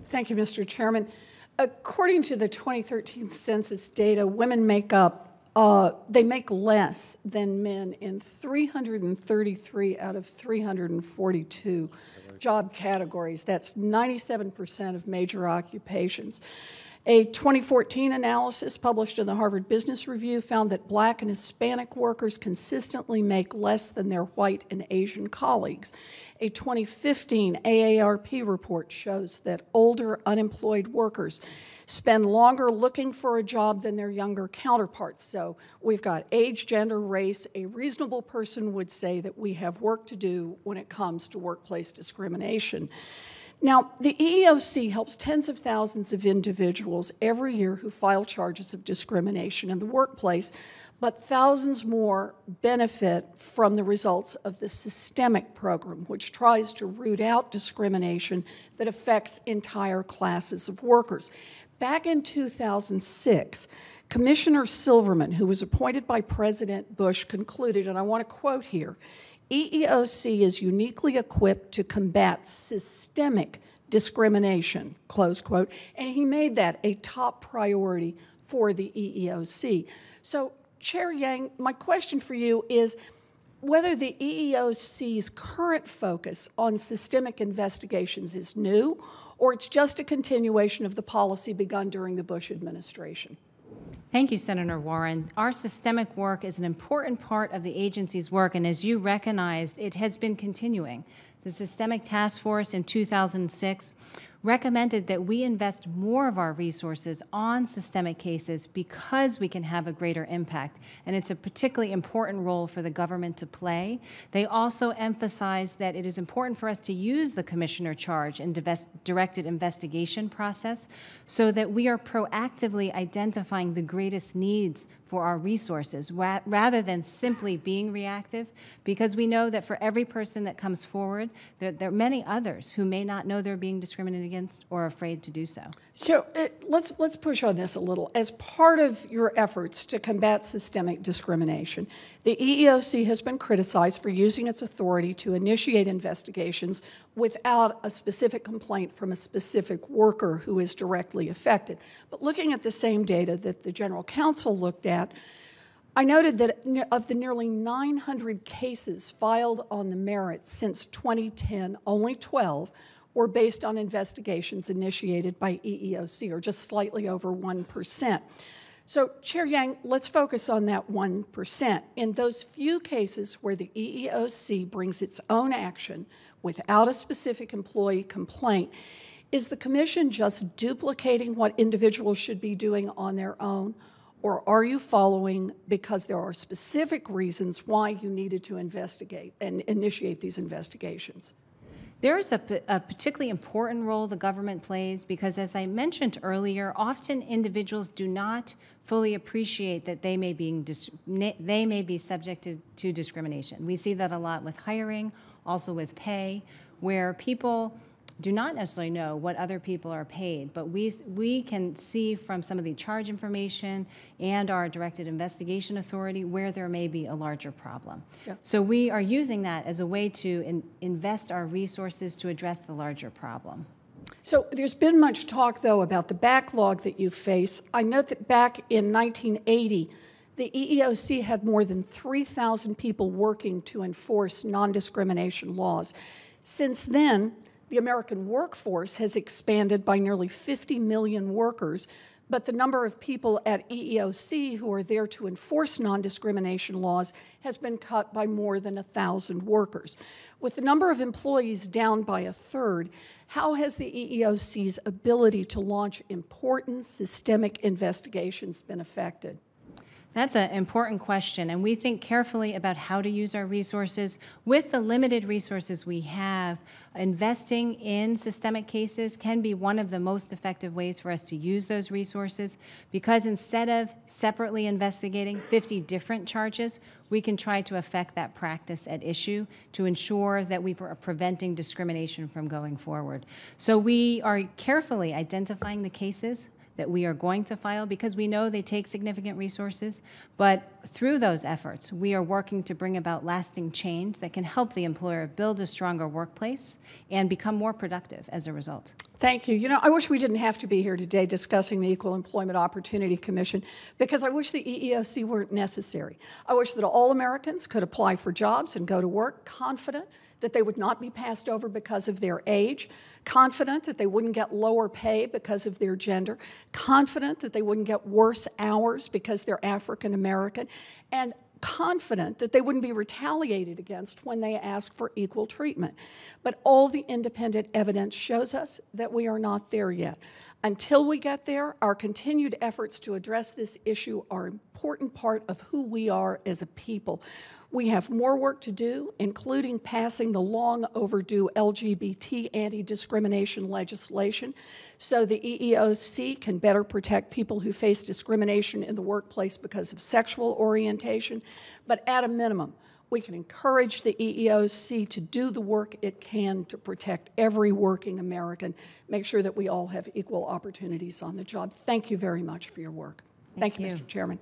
Thank you, Mr. Chairman. According to the 2013 census data, women make less than men in 333 out of 342 job categories. That's 97% of major occupations. A 2014 analysis published in the Harvard Business Review found that Black and Hispanic workers consistently make less than their white and Asian colleagues. A 2015 AARP report shows that older unemployed workers spend longer looking for a job than their younger counterparts. So we've got age, gender, race. A reasonable person would say that we have work to do when it comes to workplace discrimination. Now, the EEOC helps tens of thousands of individuals every year who file charges of discrimination in the workplace, but thousands more benefit from the results of the systemic program, which tries to root out discrimination that affects entire classes of workers. Back in 2006, Commissioner Silverman, who was appointed by President Bush, concluded, and I want to quote here, EEOC is uniquely equipped to combat systemic discrimination, close quote, and he made that a top priority for the EEOC. So, Chair Yang, my question for you is whether the EEOC's current focus on systemic investigations is new, or it's just a continuation of the policy begun during the Bush administration. Thank you, Senator Warren. Our systemic work is an important part of the agency's work, and as you recognized, it has been continuing. The Systemic Task Force in 2006 recommended that we invest more of our resources on systemic cases because we can have a greater impact, and it's a particularly important role for the government to play. They also emphasized that it is important for us to use the commissioner charge and directed investigation process so that we are proactively identifying the greatest needs for our resources rather than simply being reactive, because we know that for every person that comes forward, there are many others who may not know they're being discriminated against or are afraid to do so. So let's push on this a little. As part of your efforts to combat systemic discrimination, the EEOC has been criticized for using its authority to initiate investigations without a specific complaint from a specific worker who is directly affected. But looking at the same data that the General Counsel looked at, I noted that of the nearly 900 cases filed on the merits since 2010, only 12 were based on investigations initiated by EEOC, or just slightly over 1%. So, Chair Yang, let's focus on that 1%. In those few cases where the EEOC brings its own action without a specific employee complaint, is the Commission just duplicating what individuals should be doing on their own? Or are you following because there are specific reasons why you needed to investigate and initiate these investigations? There is a particularly important role the government plays because, as I mentioned earlier, often individuals do not fully appreciate that they may be subjected to discrimination. We see that a lot with hiring, also with pay, where people do not necessarily know what other people are paid, but we can see from some of the charge information and our directed investigation authority where there may be a larger problem. Yeah. So we are using that as a way to invest our resources to address the larger problem. So there's been much talk, though, about the backlog that you face. I note that back in 1980, the EEOC had more than 3,000 people working to enforce non-discrimination laws. Since then, the American workforce has expanded by nearly 50 million workers, but the number of people at EEOC who are there to enforce non-discrimination laws has been cut by more than 1,000 workers. With the number of employees down by a third, how has the EEOC's ability to launch important systemic investigations been affected? That's an important question, and we think carefully about how to use our resources. With the limited resources we have, investing in systemic cases can be one of the most effective ways for us to use those resources, because instead of separately investigating 50 different charges, we can try to affect that practice at issue to ensure that we are preventing discrimination from going forward. So we are carefully identifying the cases that we are going to file because we know they take significant resources, but through those efforts, we are working to bring about lasting change that can help the employer build a stronger workplace and become more productive as a result. Thank you. You know, I wish we didn't have to be here today discussing the Equal Employment Opportunity Commission, because I wish the EEOC weren't necessary. I wish that all Americans could apply for jobs and go to work confident that they would not be passed over because of their age, confident that they wouldn't get lower pay because of their gender, confident that they wouldn't get worse hours because they're African American, and confident that they wouldn't be retaliated against when they ask for equal treatment. But all the independent evidence shows us that we are not there yet. Until we get there, our continued efforts to address this issue are an important part of who we are as a people. We have more work to do, including passing the long overdue LGBT anti-discrimination legislation so the EEOC can better protect people who face discrimination in the workplace because of sexual orientation. But at a minimum, we can encourage the EEOC to do the work it can to protect every working American, make sure that we all have equal opportunities on the job. Thank you very much for your work. Thank you, Mr. Chairman.